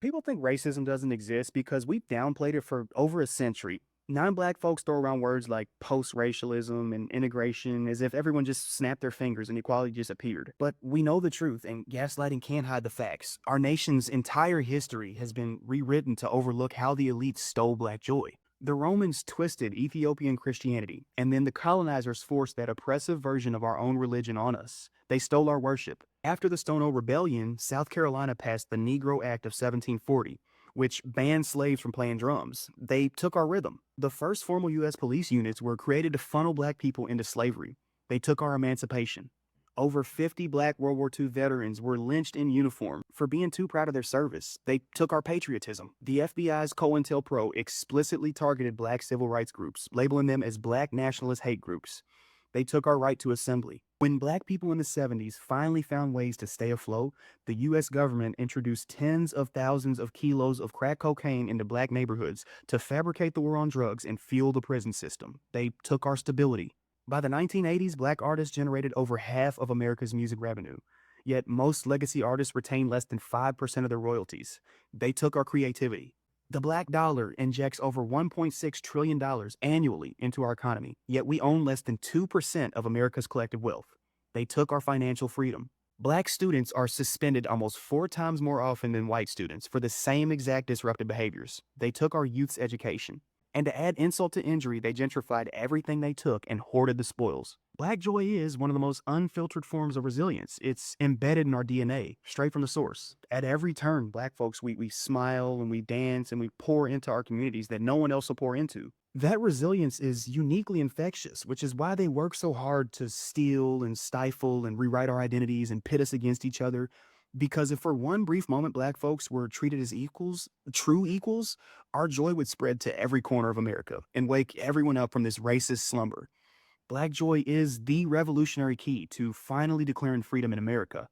People think racism doesn't exist because we've downplayed it for over a century. Non-black folks throw around words like post-racialism and integration as if everyone just snapped their fingers and equality just appeared. But we know the truth, and gaslighting can't hide the facts. Our nation's entire history has been rewritten to overlook how the elites stole black joy. The Romans twisted Ethiopian Christianity, and then the colonizers forced that oppressive version of our own religion on us. They stole our worship. After the Stono Rebellion, South Carolina passed the Negro Act of 1740, which banned slaves from playing drums. They took our rhythm. The first formal U.S. police units were created to funnel black people into slavery. They took our emancipation. Over 50 black World War II veterans were lynched in uniform for being too proud of their service. They took our patriotism. The FBI's COINTELPRO explicitly targeted black civil rights groups, labeling them as black nationalist hate groups. They took our right to assembly. When black people in the 70s finally found ways to stay afloat, the US government introduced tens of thousands of kilos of crack cocaine into black neighborhoods to fabricate the war on drugs and fuel the prison system. They took our stability. By the 1980s, black artists generated over half of America's music revenue. Yet most legacy artists retain less than 5% of their royalties. They took our creativity. The black dollar injects over $1.6 trillion annually into our economy, yet we own less than 2% of America's collective wealth. They took our financial freedom. Black students are suspended almost 4 times more often than white students for the same exact disruptive behaviors. They took our youth's education. And to add insult to injury, they gentrified everything they took and hoarded the spoils. Black joy is one of the most unfiltered forms of resilience. It's embedded in our DNA, straight from the source. At every turn, black folks, we smile and we dance and we pour into our communities that no one else will pour into. That resilience is uniquely infectious, which is why they work so hard to steal and stifle and rewrite our identities and pit us against each other. Because if for one brief moment black folks were treated as equals, true equals, our joy would spread to every corner of America and wake everyone up from this racist slumber. Black joy is the revolutionary key to finally declaring freedom in America.